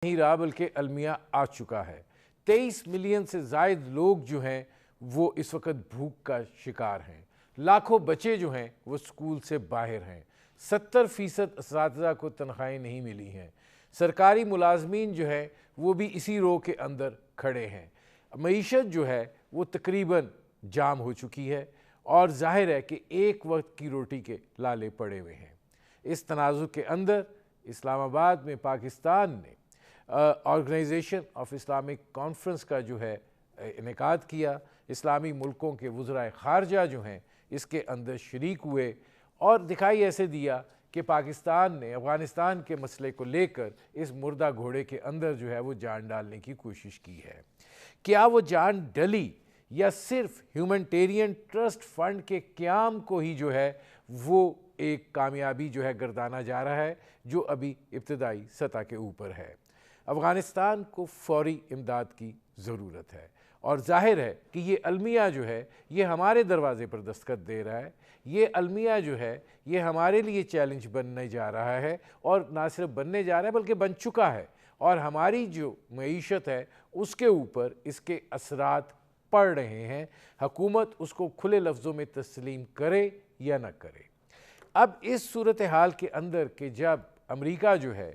نہیں رہا بلکہ المیہ آ چکا ہے۔ 23 ملین سے زائد لوگ جو ہیں وہ اس وقت بھوک کا شکار ہیں۔ لاکھوں بچے جو ہیں وہ اسکول سے باہر ہیں۔ 70% اساتذہ کو تنخواہیں نہیں ملی ہیں۔ سرکاری ملازمین جو ہیں وہ بھی اسی رو کے اندر کھڑے ہیں۔ معیشت جو ہے وہ تقریباً جام ہو چکی ہے اور ظاہر ہے کہ ایک وقت کی روٹی کے لالے پڑے ہوئے ہیں۔ اس تناظر کے اندر اسلام آباد میں پاکستان نے آرگنائزیشن آف اسلامک کانفرنس کا جو ہے انعقاد کیا۔ اسلامی ملکوں کے وزراء خارجہ جو ہیں اس کے اندر شریک ہوئے اور دکھائی ایسے دیا کہ پاکستان نے افغانستان کے مسئلے کو لے کر اس مردہ گھوڑے کے اندر جو ہے وہ جان ڈالنے کی کوشش کی ہے۔ کیا وہ جان ڈلی یا صرف ہیومنٹیرین ٹرسٹ فنڈ کے قیام کو ہی جو ہے وہ ایک کامیابی جو ہے گردانا جا رہا ہے جو ابھی ابتدائی سطح کے اوپر ہے؟ افغانستان کو فوری امداد کی ضرورت ہے اور ظاہر ہے کہ یہ المیہ جو ہے یہ ہمارے دروازے پر دستخط دے رہا ہے۔ یہ المیہ جو ہے یہ ہمارے لیے چیلنج بننے جا رہا ہے اور نہ صرف بننے جا رہا ہے بلکہ بن چکا ہے، اور ہماری جو معیشت ہے اس کے اوپر اس کے اثرات پڑ رہے ہیں۔ حکومت اس کو کھلے لفظوں میں تسلیم کرے یا نہ کرے۔ اب اس صورتحال کے اندر کہ جب امریکہ جو ہے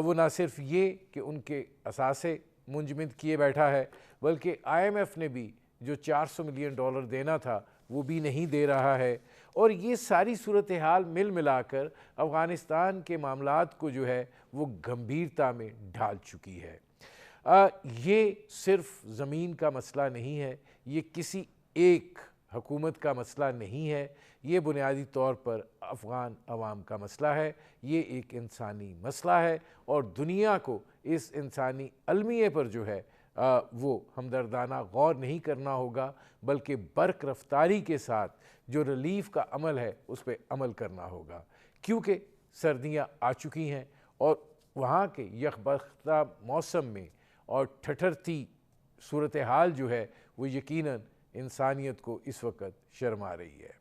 وہ نہ صرف یہ کہ ان کے اثاثے منجمد کیے بیٹھا ہے بلکہ IMF نے بھی جو $400 ملین دینا تھا وہ بھی نہیں دے رہا ہے، اور یہ ساری صورتحال مل ملا کر افغانستان کے معاملات کو جو ہے وہ گمبھیرتا میں ڈھال چکی ہے۔ یہ صرف زمین کا مسئلہ نہیں ہے، یہ کسی ایک حکومت کا مسئلہ نہیں ہے، یہ بنیادی طور پر افغان عوام کا مسئلہ ہے۔ یہ ایک انسانی مسئلہ ہے اور دنیا کو اس انسانی المیے پر جو ہے وہ ہمدردانہ غور نہیں کرنا ہوگا بلکہ برق رفتاری کے ساتھ جو ریلیف کا عمل ہے اس پہ عمل کرنا ہوگا، کیونکہ سردیاں آ چکی ہیں اور وہاں کے یکبختہ موسم میں اور ٹھٹھرتی صورتحال جو ہے وہ یقیناً انسانیت کو اس وقت شرما رہی ہے۔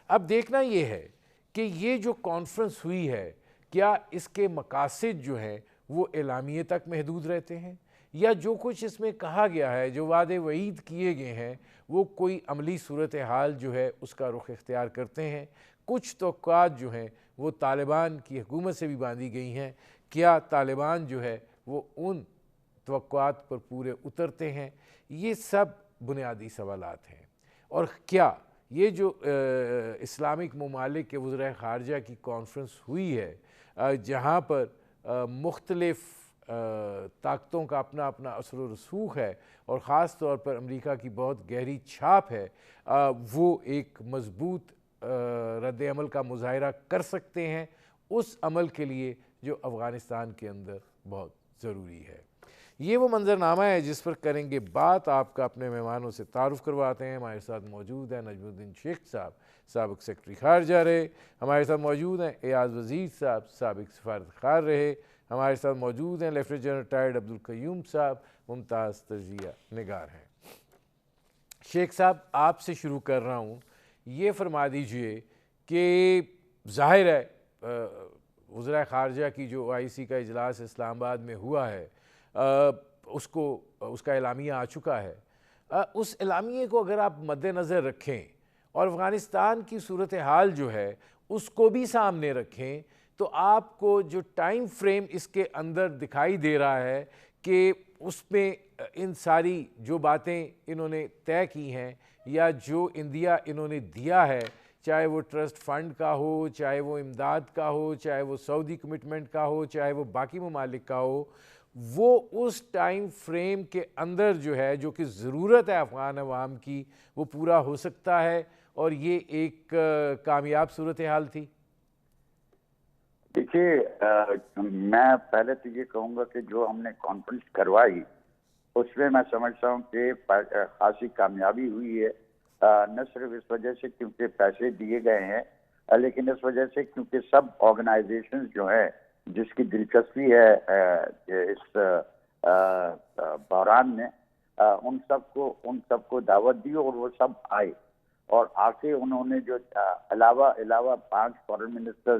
اب دیکھنا یہ ہے کہ یہ جو کانفرنس ہوئی ہے کیا اس کے مقاصد جو ہیں وہ اعلامیے تک محدود رہتے ہیں یا جو کچھ اس میں کہا گیا ہے، جو وعدے وعید کیے گئے ہیں، وہ کوئی عملی صورتحال جو ہے اس کا رخ اختیار کرتے ہیں؟ کچھ توقعات جو ہیں وہ طالبان کی حکومت سے بھی باندھی گئی ہیں، کیا طالبان جو ہے وہ ان توقعات پر پورے اترتے ہیں؟ یہ سب بنیادی سوالات ہیں۔ اور کیا یہ جو اسلامک ممالک کے وزراء خارجہ کی کانفرنس ہوئی ہے جہاں پر مختلف طاقتوں کا اپنا اپنا اثر و رسوخ ہے اور خاص طور پر امریکہ کی بہت گہری چھاپ ہے، وہ ایک مضبوط رد عمل کا مظاہرہ کر سکتے ہیں اس عمل کے لیے جو افغانستان کے اندر بہت ضروری ہے؟ یہ وہ منظرنامہ ہے جس پر کریں گے بات۔ آپ کا اپنے مہمانوں سے تعارف کرواتے ہیں۔ ہمارے ساتھ موجود ہیں نجم الدین شیخ صاحب، سابق سیکرٹری خارجہ رہے۔ ہمارے ساتھ موجود ہیں ایاز وزیر صاحب، سابق سفارت خار رہے۔ ہمارے ساتھ موجود ہیں لیفٹیننٹ جنرل ریٹائرڈ عبدالقیوم صاحب، ممتاز تجزیہ نگار ہیں۔ شیخ صاحب آپ سے شروع کر رہا ہوں، یہ فرما دیجئے کہ ظاہر ہے وزراء خارجہ کی جو OIC کا اجلاس اسلام آباد میں ہوا ہے اس کا اعلامیہ آ چکا ہے۔ اس اعلامیے کو اگر آپ مد نظر رکھیں اور افغانستان کی صورتحال جو ہے اس کو بھی سامنے رکھیں تو آپ کو جو ٹائم فریم اس کے اندر دکھائی دے رہا ہے کہ اس میں ان ساری جو باتیں انہوں نے طے کی ہیں یا جو عندیہ انہوں نے دیا ہے، چاہے وہ ٹرسٹ فنڈ کا ہو، چاہے وہ امداد کا ہو، چاہے وہ سعودی کمٹمنٹ کا ہو، چاہے وہ باقی ممالک کا ہو، وہ اس ٹائم فریم کے اندر جو ہے جو کہ ضرورت ہے افغان عوام کی وہ پورا ہو سکتا ہے اور یہ ایک کامیاب صورتحال تھی؟ دیکھیے میں پہلے تو یہ کہوں گا کہ جو ہم نے کانفرنس کروائی اس میں سمجھتا ہوں کہ خاصی کامیابی ہوئی ہے، نہ صرف اس وجہ سے کیونکہ پیسے دیے گئے ہیں لیکن اس وجہ سے کیونکہ سب آرگنائزیشنز جو ہیں جس کی دلچسپی ہے اس بحران میں ان سب کو دعوت دی اور وہ سب آئے اور آ کے انہوں نے جو علاوہ 5 فارن منسٹر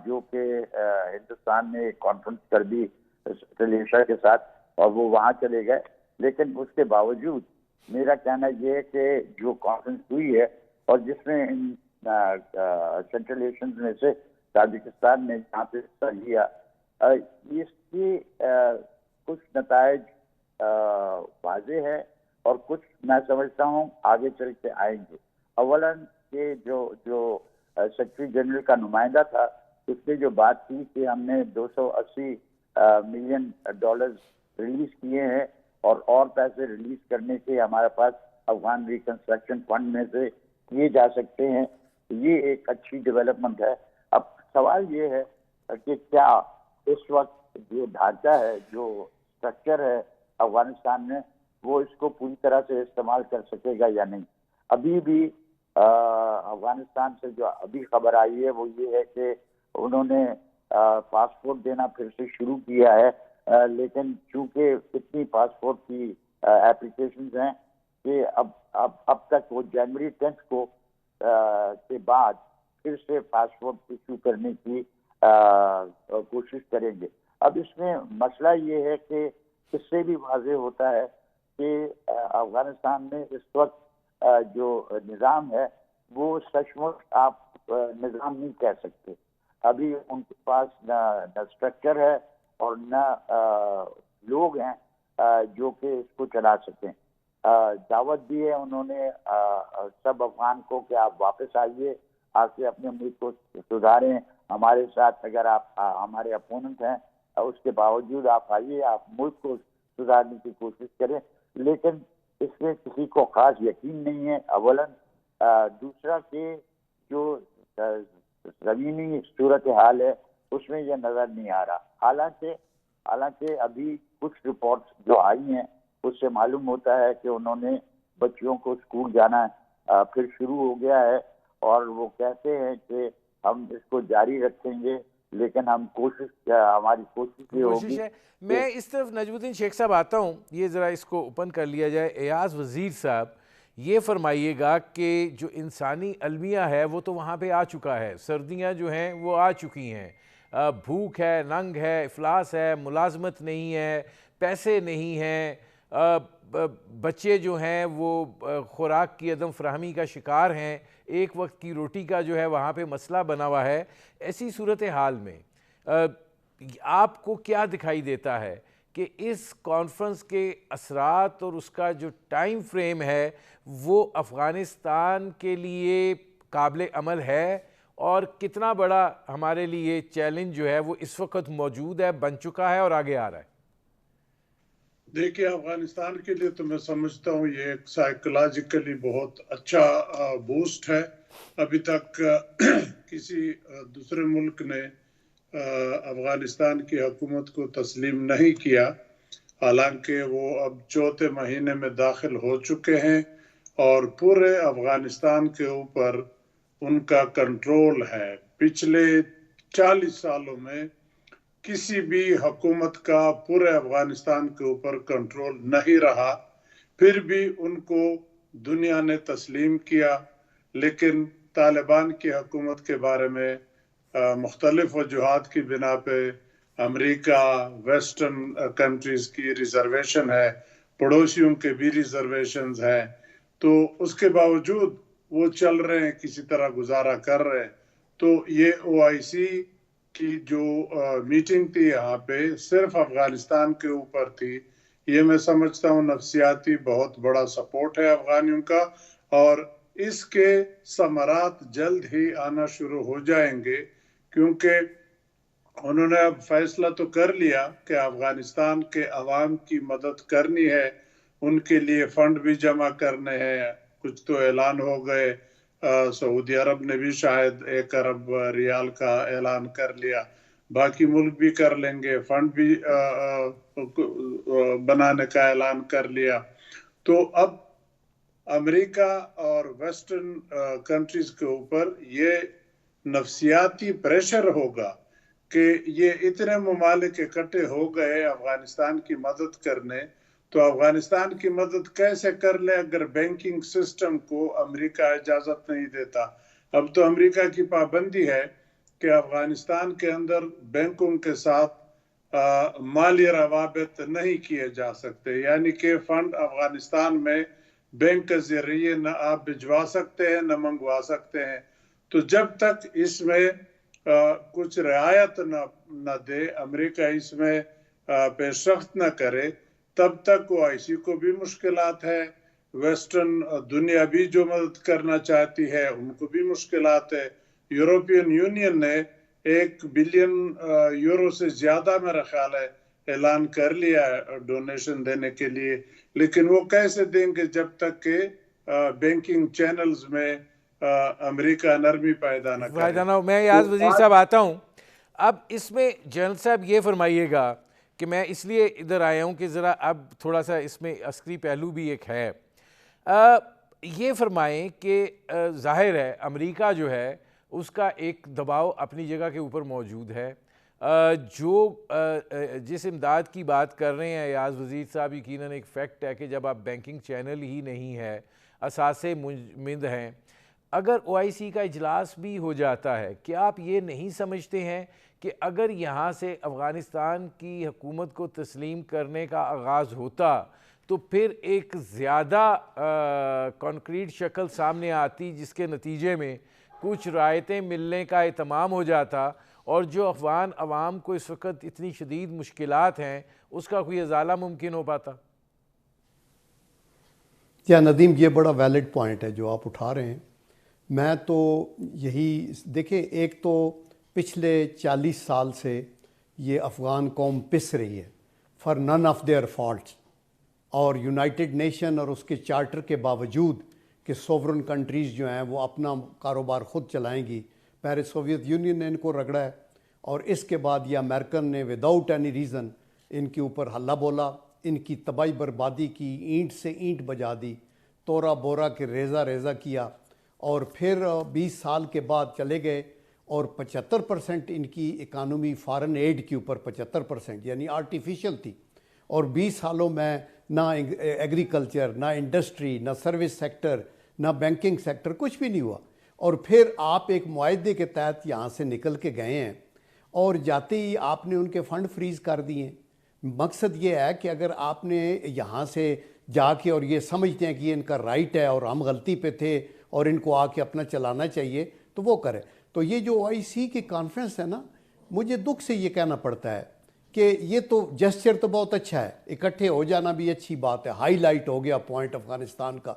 جو کہ ہندوستان نے ایک کانفرنس کر دی سینٹرل ایشیا کے ساتھ اور وہ وہاں چلے گئے. لیکن اس کے باوجود میرا کہنا یہ ہے کہ جو کانفرنس ہوئی ہے اور جس میں سینٹرل ایشین میں سے تاجکستان نے جہاں پہ حصہ لیا, اس کی کچھ نتائج واضح ہے اور کچھ میں سمجھتا ہوں آگے چل کے آئیں گے. اولاً کہ جو سیکرٹری جنرل کا نمائندہ تھا اس نے جو بات کی کہ ہم نے $280 ملین ریلیز کیے ہیں اور پیسے ریلیز کرنے کے ہمارے پاس افغان ریکنسٹرکشن فنڈ میں سے کیے جا سکتے ہیں, یہ ایک اچھی ڈیولپمنٹ ہے. اب سوال یہ ہے کہ کیا اس وقت جو ڈھانچہ ہے, جو اسٹرکچر ہے افغانستان میں, وہ اس کو پوری طرح سے استعمال کر سکے گا یا نہیں. ابھی بھی افغانستان سے جو ابھی خبر آئی ہے وہ یہ ہے کہ انہوں نے پاسپورٹ دینا پھر سے شروع کیا ہے, لیکن چونکہ اتنی پاسپورٹ کی اپلیکیشنز ہیں کہ اب تک وہ جنوری 10 کو کے بعد پھر سے پاسپورٹ ایشو کرنے کی کوشش کریں گے. اب اس میں مسئلہ یہ ہے کہ اس سے بھی واضح ہوتا ہے کہ افغانستان میں اس وقت جو نظام ہے وہ سچ مچ آپ نظام نہیں کہہ سکتے. ابھی ان کے پاس نہ اسٹرکچر ہے اور نہ لوگ ہیں جو کہ اس کو چلا سکیں. دعوت دی ہے انہوں نے سب افغان کو کہ آپ واپس آئیے, آ کے اپنے ملک کو سدھاریں ہمارے ساتھ. اگر آپ ہمارے اپوننٹ ہیں اس کے باوجود آپ آئیے, آپ ملک کو سدھارنے کی کوشش کریں. لیکن اس میں کسی کو خاص یقین نہیں ہے اولاً. دوسرا کہ جو زمینی صورتحال ہے اس میں یہ نظر نہیں آ رہا. حالانکہ ابھی کچھ رپورٹس جو آئی ہیں اس سے معلوم ہوتا ہے کہ انہوں نے بچیوں کو اسکول جانا پھر شروع ہو گیا ہے, اور وہ کہتے ہیں کہ ہم اس کو جاری رکھیں گے, لیکن ہماری کوشش یہ ہوگی. میں اس طرف نجم الدین شیخ صاحب آتا ہوں, یہ ذرا اس کو اوپن کر لیا جائے. ایاز وزیر صاحب یہ فرمائیے گا کہ جو انسانی المیہ ہے وہ تو وہاں پہ آ چکا ہے, سردیاں جو ہیں وہ آ چکی ہیں, بھوک ہے, ننگ ہے, افلاس ہے, ملازمت نہیں ہے, پیسے نہیں ہیں, بچے جو ہیں وہ خوراک کی عدم فراہمی کا شکار ہیں, ایک وقت کی روٹی کا جو ہے وہاں پہ مسئلہ بنا ہوا ہے. ایسی صورتحال میں آپ کو کیا دکھائی دیتا ہے کہ اس کانفرنس کے اثرات اور اس کا جو ٹائم فریم ہے وہ افغانستان کے لیے قابل عمل ہے, اور کتنا بڑا ہمارے لیے چیلنج جو ہے وہ اس وقت موجود ہے, بن چکا ہے اور آگے آ رہا ہے؟ دیکھیے, افغانستان کے لیے تو میں سمجھتا ہوں یہ ایک سائیکولوجیکلی بہت اچھا بوسٹ ہے. ابھی تک کسی دوسرے ملک نے افغانستان کی حکومت کو تسلیم نہیں کیا, حالانکہ وہ اب 4 مہینے میں داخل ہو چکے ہیں اور پورے افغانستان کے اوپر ان کا کنٹرول ہے. پچھلے 40 سالوں میں کسی بھی حکومت کا پورے افغانستان کے اوپر کنٹرول نہیں رہا, پھر بھی ان کو دنیا نے تسلیم کیا. لیکن طالبان کی حکومت کے بارے میں مختلف وجوہات کی بنا پہ امریکہ, ویسٹرن کنٹریز کی ریزرویشن ہے, پڑوسیوں کے بھی ریزرویشنز ہیں, تو اس کے باوجود وہ چل رہے ہیں, کسی طرح گزارا کر رہے ہیں. تو یہ OIC کی جو میٹنگ تھی یہاں پہ صرف افغانستان کے اوپر تھی. یہ میں سمجھتا ہوں نفسیاتی بہت بڑا سپورٹ ہے افغانیوں کا, اور اس کے ثمرات جلد ہی آنا شروع ہو جائیں گے, کیونکہ انہوں نے اب فیصلہ تو کر لیا کہ افغانستان کے عوام کی مدد کرنی ہے, ان کے لیے فنڈ بھی جمع کرنے ہیں. کچھ تو اعلان ہو گئے, سعودی عرب نے بھی شاید 1 ارب ریال کا اعلان کر لیا, باقی ملک بھی کر لیں گے, فنڈ بھی بنانے کا اعلان کر لیا. تو اب امریکہ اور ویسٹرن کنٹریز کے اوپر یہ نفسیاتی پریشر ہوگا کہ یہ اتنے ممالک اکٹھے ہو گئے افغانستان کی مدد کرنے, تو افغانستان کی مدد کیسے کر لے اگر بینکنگ سسٹم کو امریکہ اجازت نہیں دیتا. اب تو امریکہ کی پابندی ہے کہ افغانستان کے اندر بینکوں کے ساتھ مالی روابط نہیں کیے جا سکتے، یعنی کہ فنڈ افغانستان میں بینک کے ذریعے نہ آپ بھجوا سکتے ہیں نہ منگوا سکتے ہیں۔ تو جب تک اس میں کچھ رعایت نہ دے، امریکہ اس میں پیش رفت نہ کرے، تب تک OIC کو بھی مشکلات ہے، ویسٹرن دنیا بھی جو مدد کرنا چاہتی ہے ان کو بھی مشکلات ہے۔ یورپین یونین نے 1 بلین یورو سے زیادہ میرا خیال ہے اعلان کر لیا ہے ڈونیشن دینے کے لیے، لیکن وہ کیسے دیں گے جب تک کہ بینکنگ چینلز میں امریکہ نرمی پیدا نہ کرے۔ میں یاز وزیر صاحب آتا ہوں۔ اب اس میں جنرل صاحب یہ فرمائیے گا کہ میں اس لیے ادھر آیا ہوں کہ ذرا اب تھوڑا سا اس میں عسکری پہلو بھی ایک ہے۔ یہ فرمائیں کہ ظاہر ہے امریکہ جو ہے اس کا ایک دباؤ اپنی جگہ کے اوپر موجود ہے، جو جس امداد کی بات کر رہے ہیں ایاز وزیر صاحب، یقیناً ایک فیکٹ ہے کہ جب آپ بینکنگ چینل ہی نہیں ہے، اثاثے منجمد ہیں، اگر OIC کا اجلاس بھی ہو جاتا ہے، کیا آپ یہ نہیں سمجھتے ہیں کہ اگر یہاں سے افغانستان کی حکومت کو تسلیم کرنے کا آغاز ہوتا تو پھر ایک زیادہ کانکریٹ شکل سامنے آتی جس کے نتیجے میں کچھ رعایتیں ملنے کا اہتمام ہو جاتا، اور جو افغان عوام کو اس وقت اتنی شدید مشکلات ہیں اس کا کوئی ازالہ ممکن ہو پاتا؟ کیا ندیم، یہ بڑا ویلڈ پوائنٹ ہے جو آپ اٹھا رہے ہیں۔ میں تو یہی دیکھیں، ایک تو پچھلے 40 سال سے یہ افغان قوم پس رہی ہے for none of their faults, اور یونائٹڈ نیشن اور اس کے چارٹر کے باوجود کہ سوورن کنٹریز جو ہیں وہ اپنا کاروبار خود چلائیں گی، پہلے سوویت یونین نے ان کو رگڑا ہے، اور اس کے بعد یہ امریکن نے وداؤٹ اینی ریزن ان کے اوپر ہلا بولا، ان کی تباہی بربادی کی، اینٹ سے اینٹ بجا دی، تورا بورا کے ریزہ ریزہ کیا، اور پھر 20 سال کے بعد چلے گئے، اور 75% ان کی اکانومی فارن ایڈ کے اوپر 75%، یعنی آرٹیفیشل تھی، اور 20 سالوں میں نہ ایگریکلچر، نہ انڈسٹری، نہ سروس سیکٹر، نہ بینکنگ سیکٹر، کچھ بھی نہیں ہوا۔ اور پھر آپ ایک معاہدے کے تحت یہاں سے نکل کے گئے ہیں، اور جاتے ہی آپ نے ان کے فنڈ فریز کر دیے۔ مقصد یہ ہے کہ اگر آپ نے یہاں سے جا کے اور یہ سمجھتے ہیں کہ یہ ان کا رائٹ ہے اور ہم غلطی پہ تھے اور ان کو آ کے اپنا چلانا چاہیے تو وہ کرے۔ تو یہ جو OIC کی کانفرنس ہے نا، مجھے دکھ سے یہ کہنا پڑتا ہے کہ یہ تو جسچر تو بہت اچھا ہے، اکٹھے ہو جانا بھی اچھی بات ہے، ہائی لائٹ ہو گیا پوائنٹ افغانستان کا،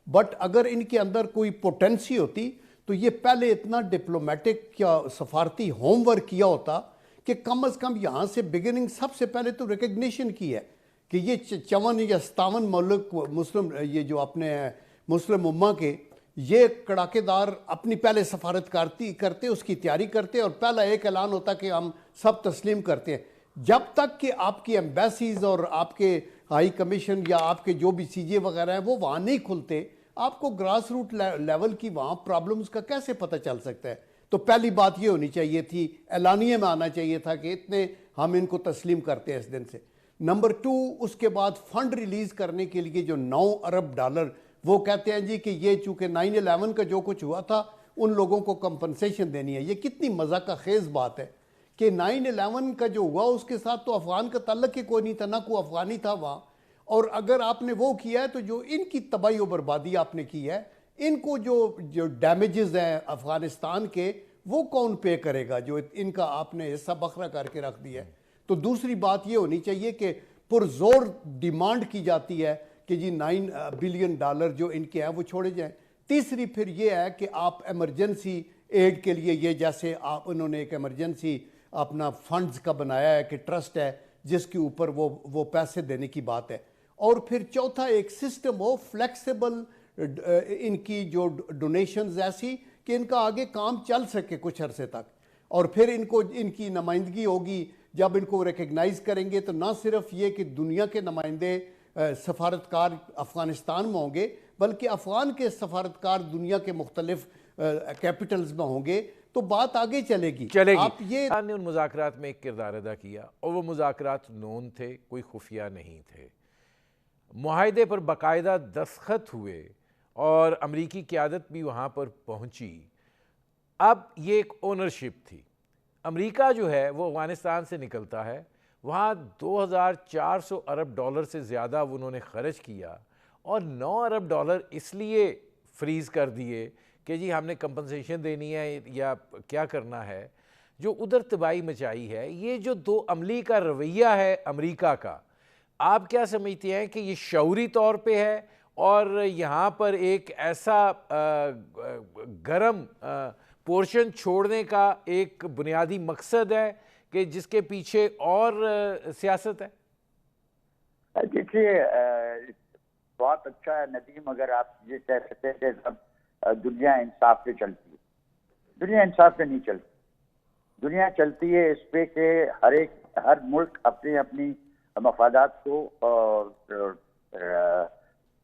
بٹ اگر ان کے اندر کوئی پوٹینسی ہوتی تو یہ پہلے اتنا ڈپلومیٹک یا سفارتی ہوم ورک کیا ہوتا کہ کم از کم یہاں سے بگننگ سب سے پہلے تو ریکگنیشن کی ہے کہ یہ 54 یا 57 ملک مسلم، یہ جو اپنے مسلم امہ کے، یہ کڑاکے دار اپنی پہلے سفارت کرتے، اس کی تیاری کرتے، اور پہلا ایک اعلان ہوتا کہ ہم سب تسلیم کرتے ہیں۔ جب تک کہ آپ کی ایمبیسیز اور آپ کے ہائی کمیشن یا آپ کے جو بھی CJ وغیرہ ہیں وہ وہاں نہیں کھلتے، آپ کو گراس روٹ لیول کی وہاں پرابلمز کا کیسے پتہ چل سکتا ہے؟ تو پہلی بات یہ ہونی چاہیے تھی، اعلانیے میں آنا چاہیے تھا کہ اتنے ہم ان کو تسلیم کرتے ہیں اس دن سے۔ نمبر 2، اس کے بعد فنڈ ریلیز کرنے کے لیے جو $9 ارب، وہ کہتے ہیں جی کہ یہ چونکہ 9/11 کا جو کچھ ہوا تھا ان لوگوں کو کمپنسیشن دینی ہے۔ یہ کتنی مذاق خیز بات ہے کہ 9/11 کا جو ہوا اس کے ساتھ تو افغان کا تعلق ہی کوئی نہیں تھا، نہ کوئی افغانی تھا وہاں، اور اگر آپ نے وہ کیا ہے تو جو ان کی تباہی و بربادی آپ نے کی ہے، ان کو جو ڈیمیجز ہیں افغانستان کے وہ کون پے کرے گا جو ان کا آپ نے حصہ بکھرا کر کے رکھ دیا ہے؟ تو دوسری بات یہ ہونی چاہیے کہ پرزور ڈیمانڈ کی جاتی ہے کہ جی $9 بلین جو ان کے ہیں وہ چھوڑے جائیں۔ تیسری پھر یہ ہے کہ آپ ایمرجنسی ایڈ کے لیے، یہ جیسے انہوں نے ایک ایمرجنسی اپنا فنڈز کا بنایا ہے کہ ٹرسٹ ہے جس کے اوپر وہ پیسے دینے کی بات ہے، اور پھر چوتھا ایک سسٹم ہو فلیکسیبل ان کی جو ڈونیشنز ایسی کہ ان کا آگے کام چل سکے کچھ عرصے تک، اور پھر ان کی نمائندگی ہوگی جب ان کو ریکگنائز کریں گے تو نہ صرف یہ کہ دنیا کے نمائندے سفارتکار افغانستان میں ہوں گے بلکہ افغان کے سفارتکار دنیا کے مختلف کیپٹلز میں ہوں گے، تو بات آگے چلے گی۔ آپ یہ نے ان مذاکرات میں ایک کردار ادا کیا، اور وہ مذاکرات نون تھے، کوئی خفیہ نہیں تھے، معاہدے پر باقاعدہ دستخط ہوئے اور امریکی قیادت بھی وہاں پر پہنچی۔ اب یہ ایک اونرشپ تھی، امریکہ جو ہے وہ افغانستان سے نکلتا ہے، وہاں 2400 ارب ڈالر سے زیادہ انہوں نے خرچ کیا، اور 9 ارب ڈالر اس لیے فریز کر دیے کہ جی ہم نے کمپنسیشن دینی ہے یا کیا کرنا ہے، جو ادھر تباہی مچائی ہے۔ یہ جو دو عملی کا رویہ ہے امریکہ کا، آپ کیا سمجھتے ہیں کہ یہ شعوری طور پہ ہے، اور یہاں پر ایک ایسا گرم پورشن چھوڑنے کا ایک بنیادی مقصد ہے کہ جس کے پیچھے اور سیاست ہے؟ دیکھیے بہت اچھا ہے ندیم اگر آپ یہ کہہ سکتے ہیں کہ سب دنیا انصاف پہ چلتی ہے۔ دنیا انصاف پہ نہیں چلتی، دنیا چلتی ہے اس پہ کہ ہر ملک اپنی اپنی مفادات کو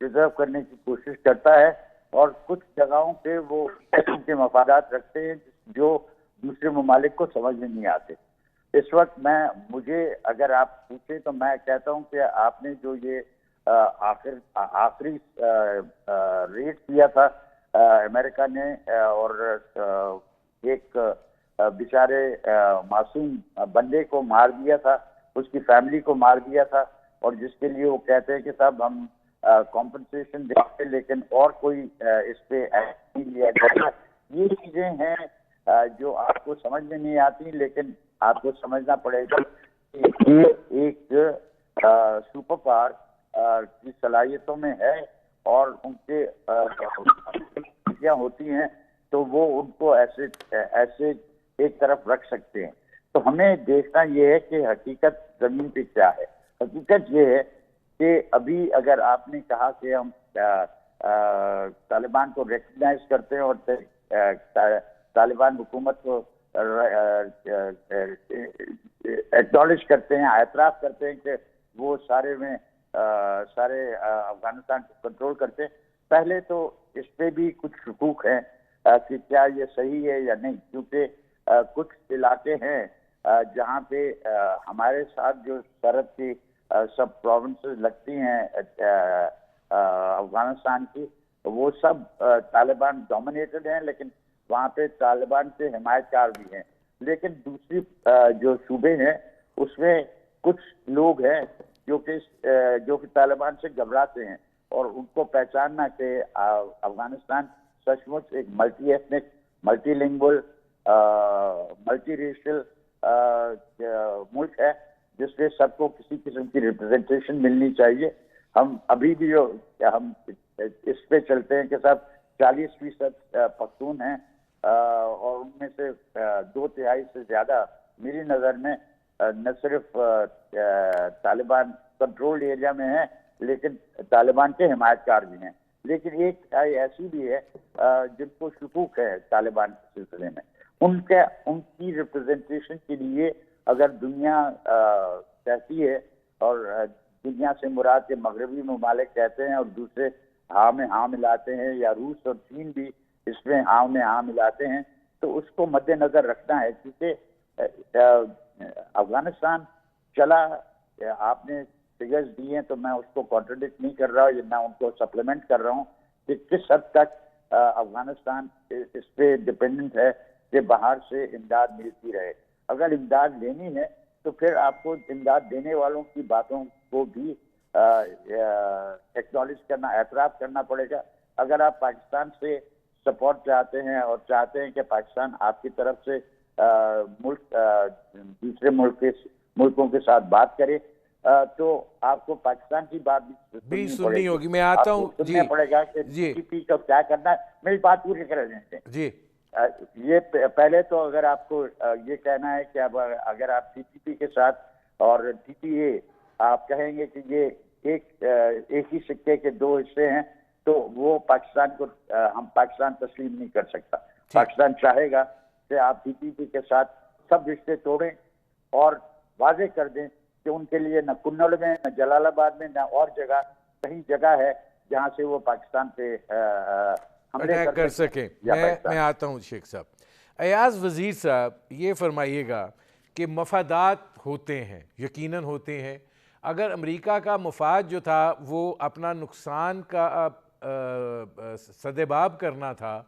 پریزرو کرنے کی کوشش کرتا ہے، اور کچھ جگہوں پہ وہ ان کے مفادات رکھتے ہیں جو دوسرے ممالک کو سمجھ میں نہیں آتے۔ اس وقت مجھے اگر آپ پوچھیں تو میں کہتا ہوں کہ آپ نے جو یہ آخری ریٹ کیا تھا امریکہ نے، اور ایک بیچارے معصوم بندے کو مار دیا تھا، اس کی فیملی کو مار دیا تھا، اور جس کے لیے وہ کہتے ہیں کہ صاحب ہم کمپنسیشن دیتے لیکن اور کوئی اس پہ ایکشن نہیں لیا جاتا۔ یہ چیزیں ہیں جو آپ کو سمجھ میں نہیں آتی، لیکن آپ کو سمجھنا پڑے گا کہ یہ ایک سپر پاور کی صلاحیتوں میں ہے، اور ان کے کیا ہوتی ہیں تو وہ ان کو ایسے ایک طرف رکھ سکتے ہیں۔ تو ہمیں دیکھنا یہ ہے کہ حقیقت زمین پہ کیا ہے۔ حقیقت یہ ہے کہ ابھی اگر آپ نے کہا کہ ہم طالبان کو ریکگنائز کرتے ہیں اور طالبان حکومت کو ایکنالج کرتے ہیں، اعتراف کرتے ہیں کہ وہ سارے افغانستان کو کنٹرول کرتے ہیں، پہلے تو اس پہ بھی کچھ شکوک ہیں کہ کیا یہ صحیح ہے یا نہیں، کیونکہ کچھ علاقے ہیں جہاں پہ ہمارے ساتھ جو سرحد کی سب پروونسز لگتی ہیں افغانستان کی، وہ سب طالبان ڈومینیٹڈ ہیں، لیکن وہاں پہ طالبان کے حمایت کار بھی ہیں۔ لیکن دوسری جو صوبے ہیں اس میں کچھ لوگ ہیں جو کہ طالبان سے گھبراتے ہیں، اور ان کو پہچاننا کہ افغانستان سچ مچ ایک multi ethnic, multi lingual, multi racial ملک ہے، جس میں سب کو کسی قسم کی ریپرزنٹیشن ملنی چاہیے۔ ہم ابھی بھی ہم اس پہ چلتے ہیں کہ صاحب 40% پختون ہیں، اور ان میں سے 2/3 سے زیادہ میری نظر میں نہ صرف طالبان کنٹرول ایریا میں ہیں لیکن طالبان کے حمایت کار بھی ہیں، لیکن ایک ایسی بھی ہے جن کو شکوک ہے طالبان کے سلسلے میں۔ ان کی ریپرزنٹیشن کے لیے اگر دنیا کہتی ہے، اور دنیا سے مراد کے مغربی ممالک کہتے ہیں اور دوسرے ہاں میں ہاں ملاتے ہیں، یا روس اور چین بھی اس میں ہاں میں ہاں ملاتے ہیں، تو اس کو مد نظر رکھنا ہے، کیونکہ افغانستان چلا، آپ نے فگرز دی ہیں تو میں اس کو کانٹرڈکٹ نہیں کر رہا ہوں، میں ان کو سپلیمنٹ کر رہا ہوں کہ کس حد تک افغانستان اس پہ ڈپینڈنٹ ہے کہ باہر سے امداد ملتی رہے۔ اگر امداد لینی ہے تو پھر آپ کو امداد دینے والوں کی باتوں کو بھی ایکنالج کرنا، اعتراف کرنا پڑے گا۔ اگر آپ پاکستان سے سپورٹ چاہتے ہیں اور چاہتے ہیں کہ پاکستان آپ کی طرف سے دوسرے ملکوں کے ساتھ بات کرے، تو آپ کو پاکستان کی بات بھی سننی ہوگی۔ میں آتا ہوں، سننا پڑے گا کہ ٹی پی پی کا کیا کرنا ہے۔ میری بات پوری کر لیتے ہیں جی۔ یہ پہلے تو اگر آپ کو یہ کہنا ہے کہ اب اگر آپ ٹی پی پی کے ساتھ اور ٹی پی اے آپ کہیں گے کہ یہ ایک ہی سکے کے دو حصے ہیں، تو وہ پاکستان کو ہم پاکستان تسلیم نہیں کر سکتا۔ پاکستان چاہے گا کہ آپ ٹی پی پی کے ساتھ سب رشتے توڑیں اور واضح کر دیں کہ ان کے لیے نہ کنڑ میں، نہ جلال آباد میں، نہ اور جگہ کہیں جگہ ہے جہاں سے وہ پاکستان پہ حملے کر سکیں۔ میں آتا ہوں شیخ صاحب۔ ایاز وزیر صاحب، یہ فرمائیے گا کہ مفادات ہوتے ہیں، یقیناً ہوتے ہیں۔ اگر امریکہ کا مفاد جو تھا وہ اپنا نقصان کا سدباب کرنا تھا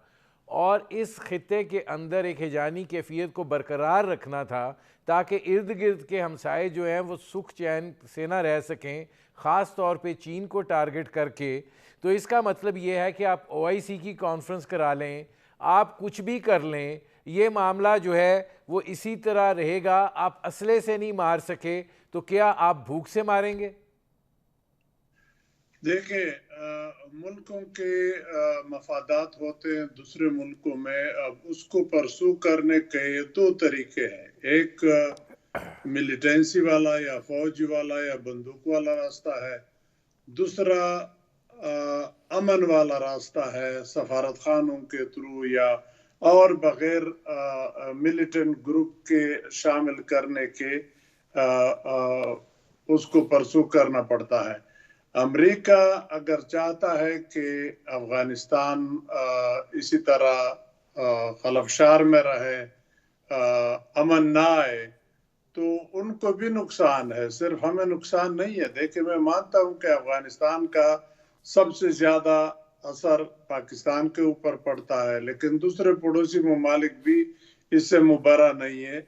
اور اس خطے کے اندر ایک ہیجانی کیفیت کو برقرار رکھنا تھا تاکہ ارد گرد کے ہمسائے جو ہیں وہ سکھ چین سے نہ رہ سکیں، خاص طور پہ چین کو ٹارگٹ کر کے۔ تو اس کا مطلب یہ ہے کہ آپ OIC کی کانفرنس کرا لیں، آپ کچھ بھی کر لیں، یہ معاملہ جو ہے وہ اسی طرح رہے گا۔ آپ اسلحے سے نہیں مار سکے تو کیا آپ بھوک سے ماریں گے؟ دیکھیں، ملکوں کے مفادات ہوتے ہیں دوسرے ملکوں میں، اب اس کو پرسو کرنے کے دو طریقے ہیں، ایک ملیٹنسی والا یا فوج والا یا بندوق والا راستہ ہے، دوسرا امن والا راستہ ہے، سفارت خانوں کے تھرو یا اور بغیر ملیٹنٹ گروپ کے شامل کرنے کے اس کو پرسو کرنا پڑتا ہے۔ امریکہ اگر چاہتا ہے کہ افغانستان اسی طرح خلفشار میں رہے، امن نہ آئے، تو ان کو بھی نقصان ہے، صرف ہمیں نقصان نہیں ہے۔ دیکھیں، میں مانتا ہوں کہ افغانستان کا سب سے زیادہ اثر پاکستان کے اوپر پڑتا ہے، لیکن دوسرے پڑوسی ممالک بھی اس سے مبرا نہیں ہے،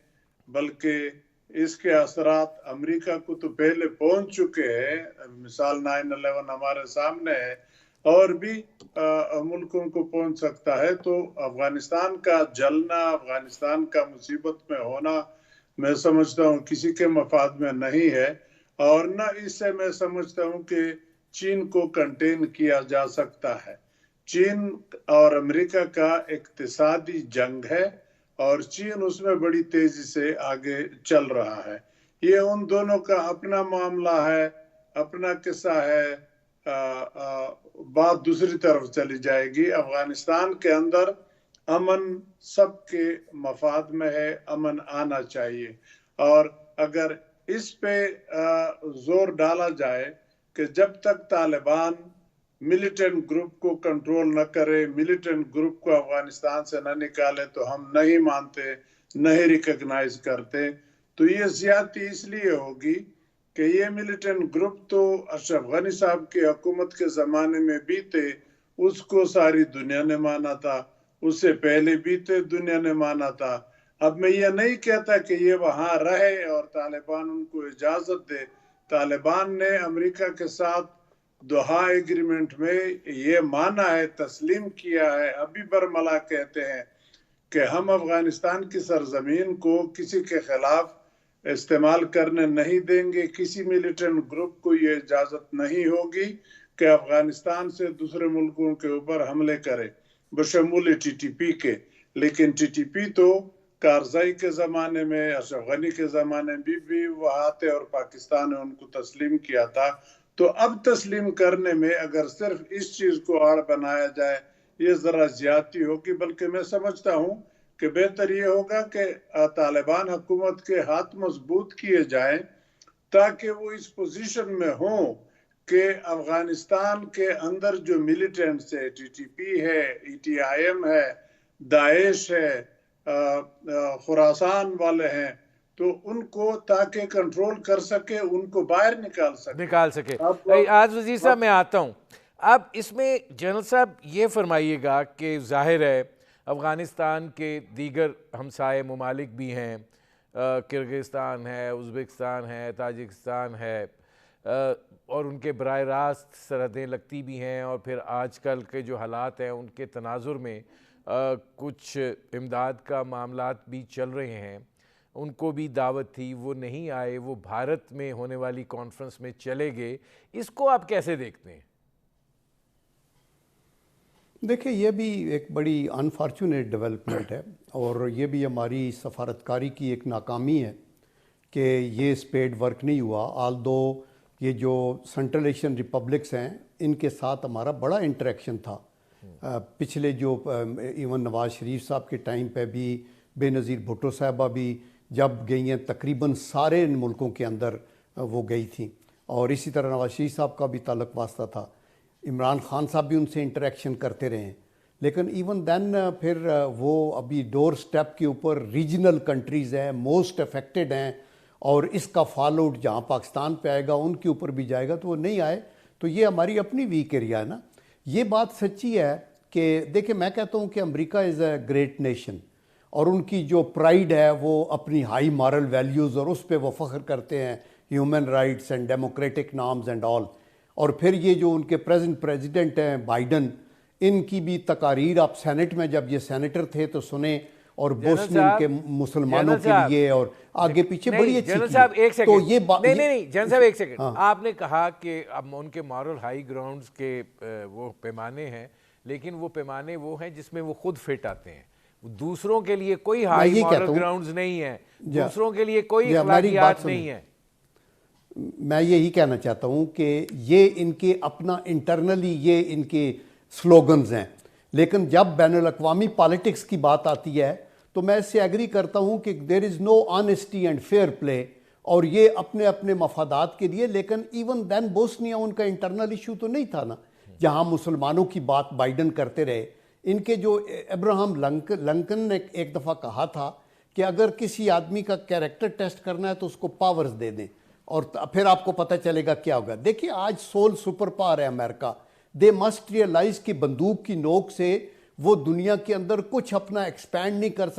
بلکہ اس کے اثرات امریکہ کو تو پہلے پہنچ چکے ہیں، مثال 9/11 ہمارے سامنے ہے، اور بھی ملکوں کو پہنچ سکتا ہے۔ تو افغانستان کا جلنا، افغانستان کا مصیبت میں ہونا، میں سمجھتا ہوں کسی کے مفاد میں نہیں ہے، اور نہ اس سے میں سمجھتا ہوں کہ چین کو کنٹین کیا جا سکتا ہے۔ چین اور امریکہ کا اقتصادی جنگ ہے، اور چین اس میں بڑی تیزی سے آگے چل رہا ہے۔ یہ ان دونوں کا اپنا معاملہ ہے، اپنا قصہ ہے۔ بات دوسری طرف چلی جائے گی۔ افغانستان کے اندر امن سب کے مفاد میں ہے، امن آنا چاہیے، اور اگر اس پہ زور ڈالا جائے کہ جب تک طالبان ملیٹنٹ گروپ کو کنٹرول نہ کرے، ملیٹنٹ گروپ کو افغانستان سے نہ نکالے، تو ہم نہیں مانتے، نہیں ریکگنائز کرتے۔ تو یہ زیادتی اس لیے ہوگی کہ یہ ملیٹنٹ گروپ تو اشرف غنی صاحب کی حکومت کے زمانے میں بھی تھے، اس کو ساری دنیا نے مانا تھا، اس سے پہلے بھی تھے، دنیا نے مانا تھا۔ اب میں یہ نہیں کہتا کہ یہ وہاں رہے اور طالبان ان کو اجازت دے۔ طالبان نے امریکہ کے ساتھ دوحہ ایگریمنٹ میں یہ مانا ہے، تسلیم کیا ہے، ابھی برملا کہتے ہیں کہ ہم افغانستان کی سرزمین کو کسی کے خلاف استعمال کرنے نہیں دیں گے، کسی ملیٹنٹ گروپ کو یہ اجازت نہیں ہوگی کہ افغانستان سے دوسرے ملکوں کے اوپر حملے کرے، بشمول TTP کے۔ لیکن TTP تو کارزائی کے زمانے میں، اشرف غنی کے زمانے میں بھی وہاں تھے، اور پاکستان نے ان کو تسلیم کیا تھا۔ تو اب تسلیم کرنے میں اگر صرف اس چیز کو آڑ بنایا جائے، یہ ذرا زیادتی ہوگی۔ بلکہ میں سمجھتا ہوں کہ بہتر یہ ہوگا کہ طالبان حکومت کے ہاتھ مضبوط کیے جائیں، تاکہ وہ اس پوزیشن میں ہوں کہ افغانستان کے اندر جو ملیٹنٹس ہے، TTP ہے، ETIM ہے، داعش ہے، خراسان والے ہیں، تو ان کو تاکہ کنٹرول کر سکے، ان کو باہر نکال سکے۔ آج وزیر صاحب میں آتا ہوں، اب اس میں جنرل صاحب یہ فرمائیے گا کہ ظاہر ہے افغانستان کے دیگر ہمسائے ممالک بھی ہیں، کرغزستان ہے، ازبکستان ہے، تاجکستان ہے، اور ان کے براہ راست سرحدیں لگتی بھی ہیں، اور پھر آج کل کے جو حالات ہیں ان کے تناظر میں کچھ امداد کا معاملات بھی چل رہے ہیں۔ ان کو بھی دعوت تھی، وہ نہیں آئے، وہ بھارت میں ہونے والی کانفرنس میں چلے گئے۔ اس کو آپ کیسے دیکھتے ہیں؟ دیکھیں، یہ بھی ایک بڑی انفارچونیٹ ڈیولپمنٹ ہے، اور یہ بھی ہماری سفارتکاری کی ایک ناکامی ہے کہ یہ اسپیڈ ورک نہیں ہوا۔ آلدو یہ جو سنٹرل ایشین ریپبلکس ہیں، ان کے ساتھ ہمارا بڑا انٹریکشن تھا۔ پچھلے جو ایون نواز شریف صاحب کے ٹائم پہ بھی، بے نظیر بھٹو صاحبہ بھی جب گئی ہیں، تقریباً سارے ان ملکوں کے اندر وہ گئی تھیں، اور اسی طرح نواز شریف صاحب کا بھی تعلق واسطہ تھا۔ عمران خان صاحب بھی ان سے انٹریکشن کرتے رہے ہیں، لیکن ایون دین پھر وہ ابھی ڈور سٹیپ کے اوپر ریجنل کنٹریز ہیں، موسٹ افیکٹڈ ہیں، اور اس کا فال آؤٹ جہاں پاکستان پہ آئے گا ان کے اوپر بھی جائے گا، تو وہ نہیں آئے۔ تو یہ ہماری اپنی ویک ایریا ہے نا۔ یہ بات سچی ہے کہ دیکھیں میں کہتا ہوں کہ امریکہ از اے گریٹ نیشن، اور ان کی جو پرائیڈ ہے وہ اپنی ہائی مارل ویلیوز، اور اس پہ وہ فخر کرتے ہیں، human rights and democratic norms and all. اور پھر یہ جو ان کے پریزیڈنٹ ہیں بائیڈن، ان کی بھی تقاریر آپ سینٹ میں جب یہ سینیٹر تھے تو سنیں، اور بوسنین کے مسلمانوں کے لیے اور آگے پیچھے بڑی اچھی جنرل صاحب ایک تو سیکنڈ، یہ نہیں جنرل صاحب ایک سیکنڈ، آپ نے کہا کہ اب ان کے مارل ہائی گراؤنڈز کے وہ پیمانے ہیں، لیکن وہ پیمانے وہ ہیں جس میں وہ خود فٹ آتے ہیں. دوسروں کے لیے کوئی ہائی مارل گراؤنڈز نہیں ہے، دوسروں کے لیے کوئی اخلاقیات نہیں ہے. میں یہی کہنا چاہتا ہوں کہ یہ ان کے اپنا انٹرنلی یہ ان کے سلوگنز ہیں، لیکن جب بین الاقوامی پالیٹکس کی بات آتی ہے تو میں اس سے ایگری کرتا ہوں کہ دیر از نو آنیسٹی اینڈ فیئر پلے، اور یہ اپنے اپنے مفادات کے لیے. لیکن ایون دین بوسنیا ان کا انٹرنل ایشو تو نہیں تھا نا، جہاں مسلمانوں کی بات بائیڈن کرتے رہے. ان کے جو ابراہم لنکن نے ایک دفعہ کہا تھا کہ اگر کسی آدمی کا کیریکٹر ٹیسٹ کرنا ہے تو اس کو پاورز دے دیں اور پھر آپ کو پتہ چلے گا کیا ہوگا. دیکھیے آج سول سپر پاور ہے امریکہ. دے مسٹ ریئلائز کہ بندوق کی نوک سے وہ دنیا کے اندر کچھ اپنا ایکسپینڈ نہیں کر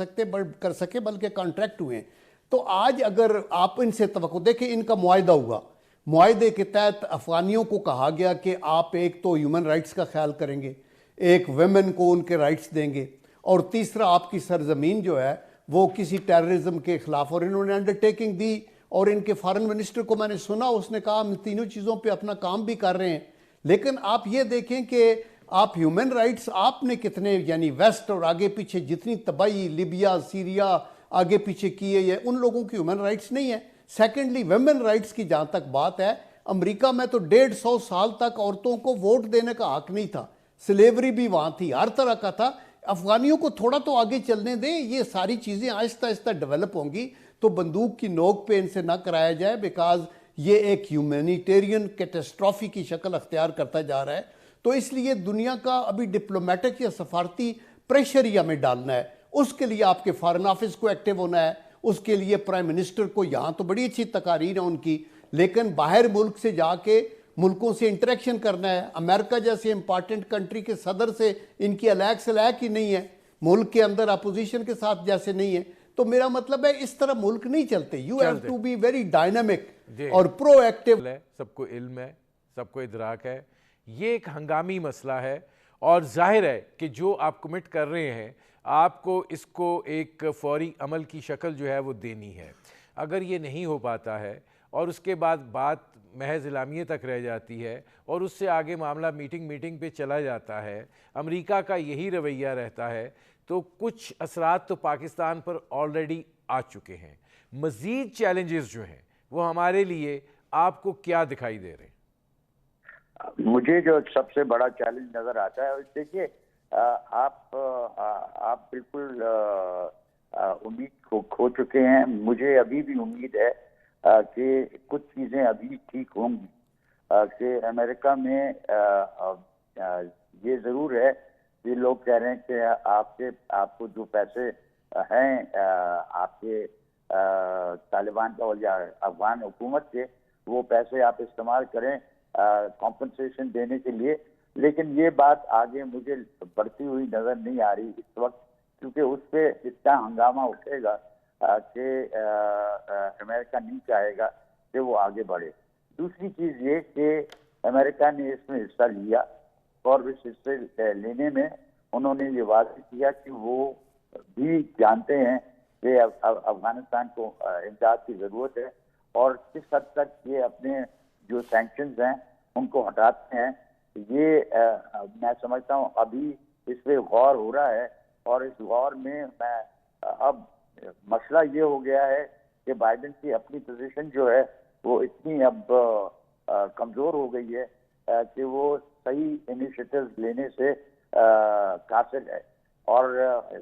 سکے بلکہ کانٹریکٹ ہوئے ہیں. تو آج اگر آپ ان سے توقع دیکھیں، ان کا معاہدہ ہوا، معاہدے کے تحت افغانیوں کو کہا گیا کہ آپ ایک تو ہیومن رائٹس کا خیال کریں گے، ایک ویمن کو ان کے رائٹس دیں گے، اور تیسرا آپ کی سرزمین جو ہے وہ کسی ٹیررزم کے خلاف. اور انہوں نے انڈرٹیکنگ دی، اور ان کے فارن منسٹر کو میں نے سنا، اس نے کہا ہم تینوں چیزوں پہ اپنا کام بھی کر رہے ہیں. لیکن آپ یہ دیکھیں کہ آپ ہیومن رائٹس آپ نے کتنے، یعنی ویسٹ اور آگے پیچھے جتنی تباہی لیبیا سیریا آگے پیچھے کی ہے، یہ ان لوگوں کی ہیومن رائٹس نہیں ہیں. سیکنڈلی ویمن رائٹس کی جہاں تک بات ہے، امریکہ میں تو 150 سال تک عورتوں کو ووٹ دینے کا حق نہیں تھا، سلیوری بھی وہاں تھی، ہر طرح کا تھا. افغانیوں کو تھوڑا تو آگے چلنے دیں، یہ ساری چیزیں آہستہ آہستہ ڈیولپ ہوں گی. تو بندوق کی نوک پہ ان سے نہ کرایا جائے، بیکاز یہ ایک ہیومینیٹیرین کیٹسٹرافی کی شکل اختیار کرتا جا رہا ہے. تو اس لیے دنیا کا ابھی ڈپلومیٹک یا سفارتی پریشر ہی ہمیں ڈالنا ہے. اس کے لیے آپ کے فارن آفس کو ایکٹیو ہونا ہے، اس کے لیے پرائم منسٹر کو، یہاں تو بڑی اچھی تقاریر ہیں ان کی، لیکن باہر ملک سے جا کے ملکوں سے انٹریکشن کرنا ہے. امریکہ جیسے امپارٹنٹ کنٹری کے صدر سے ان کی الیک سلیک ہی نہیں ہے، ملک کے اندر اپوزیشن کے ساتھ جیسے نہیں ہے. تو میرا مطلب ہے اس طرح ملک نہیں چلتے. You have to be very dynamic اور پرو ایکٹیو. سب کو علم ہے، سب کو ادراک ہے، یہ ایک ہنگامی مسئلہ ہے، اور ظاہر ہے کہ جو آپ کمٹ کر رہے ہیں آپ کو اس کو ایک فوری عمل کی شکل جو ہے وہ دینی ہے. اگر یہ نہیں ہو پاتا ہے اور اس کے بعد بات محض اعلامیے تک رہ جاتی ہے اور اس سے آگے معاملہ میٹنگ پہ چلا جاتا ہے، امریکہ کا یہی رویہ رہتا ہے، تو کچھ اثرات تو پاکستان پر آلریڈی آ چکے ہیں. مزید چیلنجز جو ہیں وہ ہمارے لیے آپ کو کیا دکھائی دے رہے ہیں؟ مجھے جو سب سے بڑا چیلنج نظر آتا ہے، دیکھیے آپ بالکل امید کھو چکے ہیں. مجھے ابھی بھی امید ہے کہ کچھ چیزیں ابھی ٹھیک ہوں گی. کہ امریکہ میں یہ ضرور ہے کہ لوگ کہہ رہے ہیں کہ آپ کو جو پیسے ہیں آپ کے طالبان کا یا افغان حکومت کے، وہ پیسے آپ استعمال کریں کمپنسیشن دینے کے لیے. لیکن یہ بات آگے مجھے بڑھتی ہوئی نظر نہیں آ رہی اس وقت، کیونکہ اس پہ اتنا ہنگامہ اٹھے گا کہ امریکہ نہیں چاہے گا کہ وہ آگے بڑھے. دوسری چیز یہ کہ امریکہ نے اس میں حصہ لیا، اور اس حصے لینے میں انہوں نے یہ واضح کیا کہ وہ بھی جانتے ہیں کہ افغانستان کو امداد کی ضرورت ہے، اور کس حد تک یہ اپنے جو سینکشنز ہیں ان کو ہٹاتے ہیں. یہ میں سمجھتا ہوں ابھی اس پہ غور ہو رہا ہے، اور اس غور میں اب مسئلہ یہ ہو گیا ہے کہ بائیڈن کی اپنی پوزیشن جو ہے وہ اتنی اب کمزور ہو گئی ہے کہ وہ صحیح انیشیٹوز لینے سے قاصر ہے. اور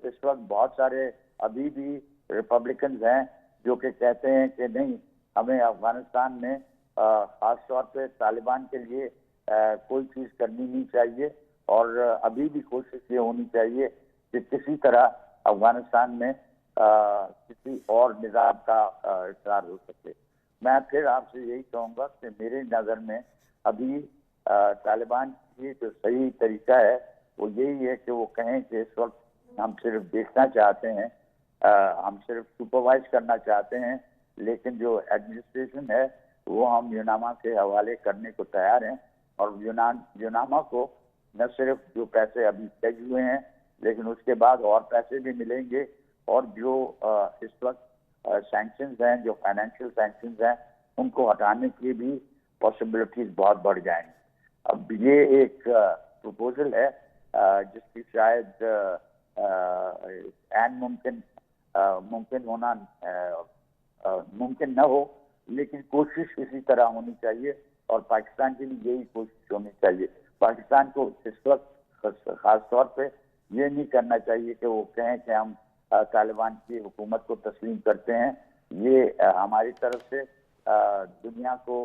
اس وقت بہت سارے ابھی بھی ریپبلکنز ہیں جو کہ کہتے ہیں کہ نہیں، ہمیں افغانستان میں خاص طور پہ طالبان کے لیے کوئی چیز کرنی نہیں چاہیے، اور ابھی بھی کوشش یہ ہونی چاہیے کہ کسی طرح افغانستان میں کسی اور نظام کا اقرار ہو سکے. میں پھر آپ سے یہی کہوں گا کہ میرے نظر میں ابھی طالبان کی جو صحیح طریقہ ہے وہ یہی ہے کہ وہ کہیں کہ اس وقت ہم صرف دیکھنا چاہتے ہیں, ہم صرف سپروائز کرنا چاہتے ہیں, لیکن جو ایڈمنسٹریشن ہے وہ ہم یوناما کے حوالے کرنے کو تیار ہیں, اور یوناما کو نہ صرف جو پیسے ابھی پلیج ہوئے ہیں لیکن اس کے بعد اور پیسے بھی ملیں گے, اور جو اس وقت سینکشنز ہیں, جو فائنینشیل سینکشنز ہیں, ان کو ہٹانے کی بھی پاسبلٹیز بہت بڑھ جائیں گی. اب یہ ایک پروپوزل ہے جس کی شاید عین ممکن نہ ہو, لیکن کوشش اسی طرح ہونی چاہیے, اور پاکستان کی بھی یہی کوشش ہونی چاہیے. پاکستان کو اس وقت خاص طور پہ یہ نہیں کرنا چاہیے کہ وہ کہیں کہ ہم طالبان کی حکومت کو تسلیم کرتے ہیں. یہ ہماری طرف سے دنیا کو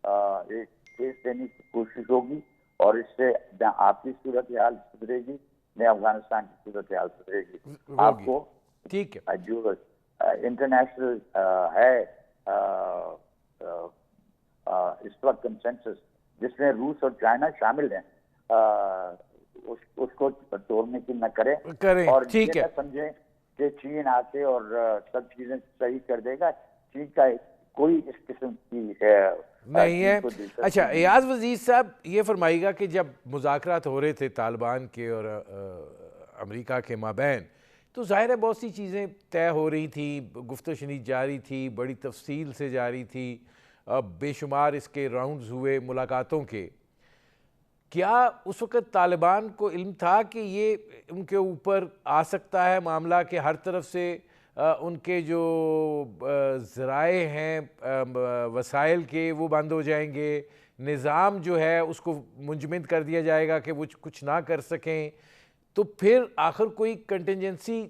ایک کیس دینے کی کوشش ہوگی, اور اس سے نہ آپ کی صورتحال سدھرے گی نہ افغانستان کی صورتحال سدھرے گی. آپ کو ٹھیک ہے جو انٹرنیشنل ہے اس وقت کنسنسس جس میں روس اور چائنا شامل ہیں, اس کو توڑنے کی نہ کریں, اور یہ نہ سمجھیں کہ چین آ کے اور سب چیزیں صحیح کر دے گا. چین کا کوئی اس قسم کی نہیں ہے. اچھا ایاز وزیر صاحب, یہ فرمائیے گا کہ جب مذاکرات ہو رہے تھے طالبان کے اور امریکہ کے مابین, تو ظاہر ہے بہت سی چیزیں طے ہو رہی تھیں, گفت و شنید جاری تھی, بڑی تفصیل سے جاری تھی, بے شمار اس کے راؤنڈز ہوئے ملاقاتوں کے. کیا اس وقت طالبان کو علم تھا کہ یہ ان کے اوپر آ سکتا ہے معاملہ, کہ ہر طرف سے ان کے جو ذرائع ہیں وسائل کے وہ بند ہو جائیں گے, نظام جو ہے اس کو منجمد کر دیا جائے گا کہ وہ کچھ نہ کر سکیں؟ تو پھر آخر کوئی کنٹینجنسی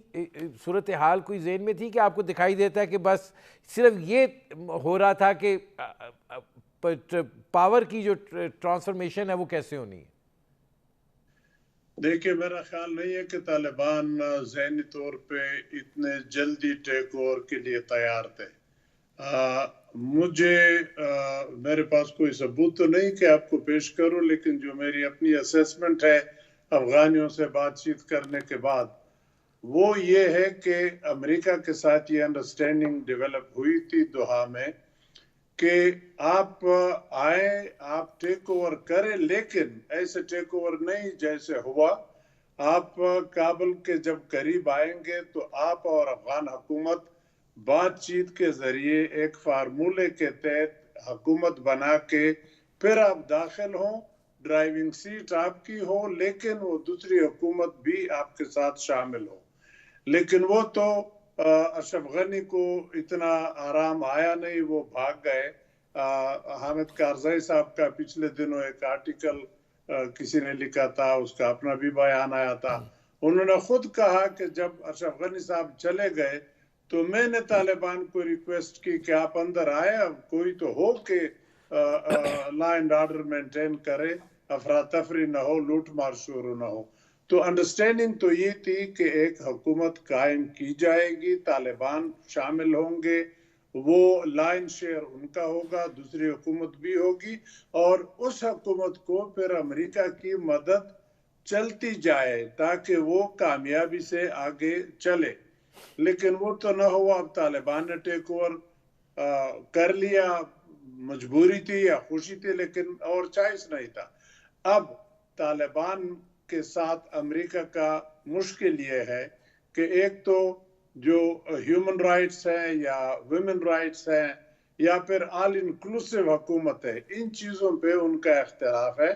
صورتحال کوئی ذہن میں تھی کہ آپ کو دکھائی دیتا ہے کہ بس صرف یہ ہو رہا تھا کہ پاور کی جو ٹرانسفرمیشن ہے وہ کیسے ہونی ہے؟ دیکھیں, میرا خیال نہیں ہے کہ طالبان ذہنی طور پہ اتنے جلدی ٹیک اوور کے لیے تیار تھے. میرے پاس کوئی ثبوت تو نہیں کہ آپ کو پیش کروں, لیکن جو میری اپنی اسیسمنٹ ہے افغانیوں سے بات چیت کرنے کے بعد, وہ یہ ہے کہ امریکہ کے ساتھ یہ انڈرسٹینڈنگ ڈیولپ ہوئی تھی دوحہ میں کہ آپ آئیں, آپ ٹیک اوور کریں, لیکن ایسے ٹیک اوور نہیں جیسے ہوا. آپ کابل کے جب قریب آئیں گے تو آپ اور افغان حکومت بات چیت کے ذریعے ایک فارمولے کے تحت حکومت بنا کے پھر آپ داخل ہوں, ڈرائیونگ سیٹ آپ کی ہو, لیکن وہ دوسری حکومت بھی آپ کے ساتھ شامل ہو. لیکن وہ تو اشرف غنی کو اتنا آرام آیا نہیں, وہ بھاگ گئے. حامد کارزئی صاحب کا پچھلے دنوں ایک آرٹیکل کسی نے لکھا تھا, اس کا اپنا بھی بیان آیا تھا. انہوں نے خود کہا کہ جب اشرف غنی صاحب چلے گئے تو میں نے طالبان کو ریکویسٹ کی کہ آپ اندر آئے, اب کوئی تو ہو کہ لا اینڈ آرڈر مینٹین کرے, افراتفری نہ ہو, لوٹ مار شروع نہ ہو. تو انڈرسٹینڈنگ تو یہ تھی کہ ایک حکومت قائم کی جائے گی, طالبان شامل ہوں گے, وہ لائن شیئر ان کا ہوگا, دوسری حکومت بھی ہوگی, اور اس حکومت کو پھر امریکہ کی مدد چلتی جائے تاکہ وہ کامیابی سے آگے چلے. لیکن وہ تو نہ ہوا. اب طالبان نے ٹیک اوور کر لیا, مجبوری تھی یا خوشی تھی, لیکن اور چائس نہیں تھا. اب طالبان کے ساتھ امریکہ کا مشکل یہ ہے کہ ایک تو جو ہیومن رائٹس ہیں یا ویمن رائٹس ہیں یا پھر آل انکلوسیو حکومت ہے, ان چیزوں پہ ان کا اختلاف ہے.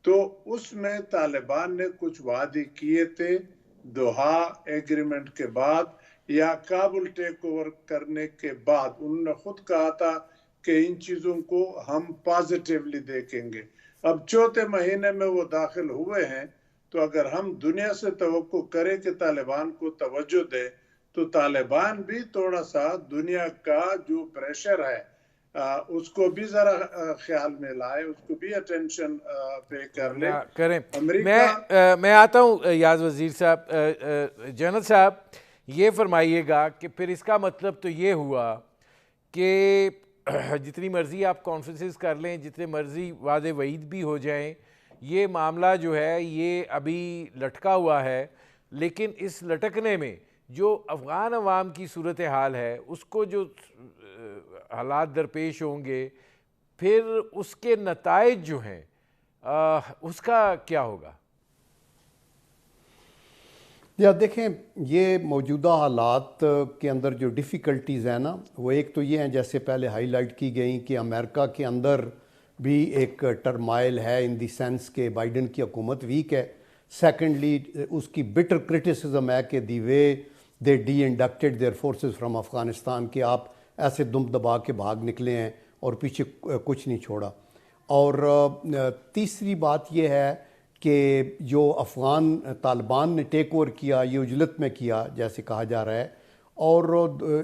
تو اس میں طالبان نے کچھ وعدے کیے تھے دوحہ ایگریمنٹ کے بعد یا کابل ٹیک اوور کرنے کے بعد. انہوں نے خود کہا تھا کہ ان چیزوں کو ہم پازیٹیولی دیکھیں گے. اب چوتھے مہینے میں وہ داخل ہوئے ہیں, تو اگر ہم دنیا سے توقع کریں کہ طالبان کو توجہ دے, تو طالبان بھی تھوڑا سا دنیا کا جو پریشر ہے اس کو بھی ذرا خیال میں لائے, اس کو بھی اٹینشن پے کر لے. کریں. میں آتا ہوں ایاز وزیر صاحب. جنرل صاحب یہ فرمائیے گا کہ پھر اس کا مطلب تو یہ ہوا کہ جتنی مرضی آپ کانفرنسز کر لیں, جتنے مرضی وعدے وعید بھی ہو جائیں, یہ معاملہ جو ہے یہ ابھی لٹکا ہوا ہے، لیکن اس لٹکنے میں جو افغان عوام کی صورتحال ہے اس کو جو حالات درپیش ہوں گے، پھر اس کے نتائج جو ہیں اس کا کیا ہوگا؟ یا دیکھیں، یہ موجودہ حالات کے اندر جو ڈیفیکلٹیز ہیں نا، وہ ایک تو یہ ہیں جیسے پہلے ہائی لائٹ کی گئیں کہ امریکہ کے اندر بھی ایک ٹرمائل ہے ان دی سینس کہ بائیڈن کی حکومت ویک ہے. سیکنڈلی اس کی بٹر کرٹیسزم ہے کہ the way they de inducted their forces from Afghanistan, کہ آپ ایسے دم دبا کے بھاگ نکلے ہیں اور پیچھے کچھ نہیں چھوڑا. اور تیسری بات یہ ہے کہ جو افغان طالبان نے ٹیک اوور کیا یہ اجلت میں کیا جیسے کہا جا رہا ہے، اور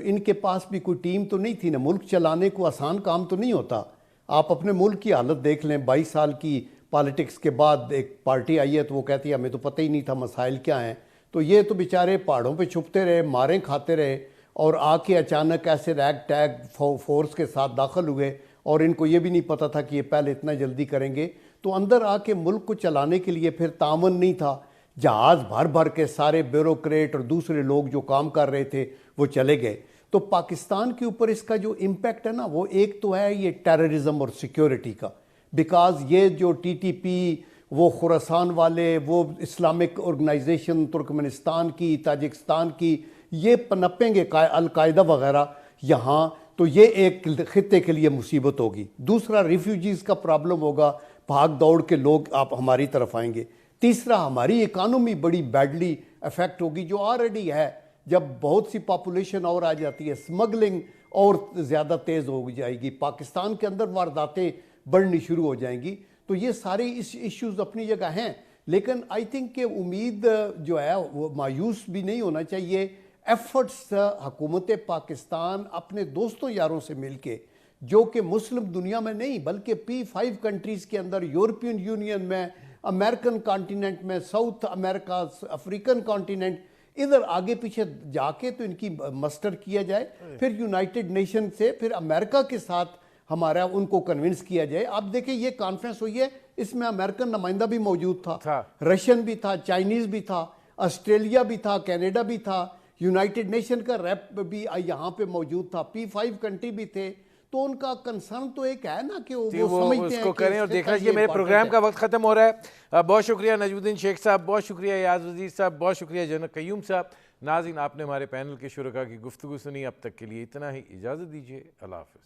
ان کے پاس بھی کوئی ٹیم تو نہیں تھی نا. ملک چلانے کو آسان کام تو نہیں ہوتا. آپ اپنے ملک کی حالت دیکھ لیں، 22 سال کی پالیٹکس کے بعد ایک پارٹی آئی ہے تو وہ کہتی ہے ہمیں تو پتہ ہی نہیں تھا مسائل کیا ہیں. تو یہ تو بیچارے پہاڑوں پہ چھپتے رہے، ماریں کھاتے رہے، اور آ کے اچانک ایسے ریگ ٹیگ فورس کے ساتھ داخل ہوئے، اور ان کو یہ بھی نہیں پتہ تھا کہ یہ پہلے اتنا جلدی کریں گے. تو اندر آ کے ملک کو چلانے کے لیے پھر تعاون نہیں تھا. جہاز بھر بھر کے سارے بیوروکریٹ اور دوسرے لوگ جو کام کر رہے تھے وہ چلے گئے. تو پاکستان کے اوپر اس کا جو امپیکٹ ہے نا، وہ ایک تو ہے یہ ٹیررزم اور سیکیورٹی کا، بیکاز یہ جو ٹی ٹی پی، وہ خراسان والے، وہ اسلامک آرگنائزیشن ترکمنستان کی، تاجکستان کی، یہ پنپیں گے القاعدہ وغیرہ یہاں، تو یہ ایک خطے کے لیے مصیبت ہوگی. دوسرا ریفیوجیز کا پرابلم ہوگا، بھاگ دوڑ کے لوگ آپ ہماری طرف آئیں گے. تیسرا ہماری اکانومی بڑی بیڈلی افیکٹ ہوگی، جو آلریڈی ہے. جب بہت سی پاپولیشن اور آ جاتی ہے، اسمگلنگ اور زیادہ تیز ہو جائے گی، پاکستان کے اندر وارداتیں بڑھنی شروع ہو جائیں گی. تو یہ سارے ایشوز اپنی جگہ ہیں، لیکن آئی تھنک کہ امید جو ہے وہ مایوس بھی نہیں ہونا چاہیے. ایفرٹس حکومت پاکستان اپنے دوستوں یاروں سے مل کے، جو کہ مسلم دنیا میں نہیں بلکہ P5 کنٹریز کے اندر، یورپین یونین میں، امریکن کانٹیننٹ میں، ساؤتھ امریکہ، افریقن کانٹیننٹ، ادھر آگے پیچھے جا کے تو ان کی مسٹر کیا جائے، پھر یونائٹڈ نیشن سے، پھر امریکہ کے ساتھ ہمارا ان کو کنونس کیا جائے. آپ دیکھیں یہ کانفرنس ہوئی ہے، اس میں امریکن نمائندہ بھی موجود تھا، رشین بھی تھا، چائنیز بھی تھا، آسٹریلیا بھی تھا، کینیڈا بھی تھا، یونائٹڈ نیشن کا ریپ بھی یہاں پہ موجود تھا، P5 کنٹری بھی تھے. تو ان کا کنسرن تو ایک ہے نا کہ وہ سمجھتے ہیں اس کو کریں. اور دیکھنا چاہیے. میرے پروگرام کا وقت ختم ہو رہا ہے. بہت شکریہ نجم الدین شیخ صاحب، بہت شکریہ ایاز وزیر صاحب، بہت شکریہ جنرل قیوم صاحب. ناظرین، آپ نے ہمارے پینل کے شرکاء کی گفتگو سنی. اب تک کے لیے اتنا ہی، اجازت دیجیے. اللہ حافظ.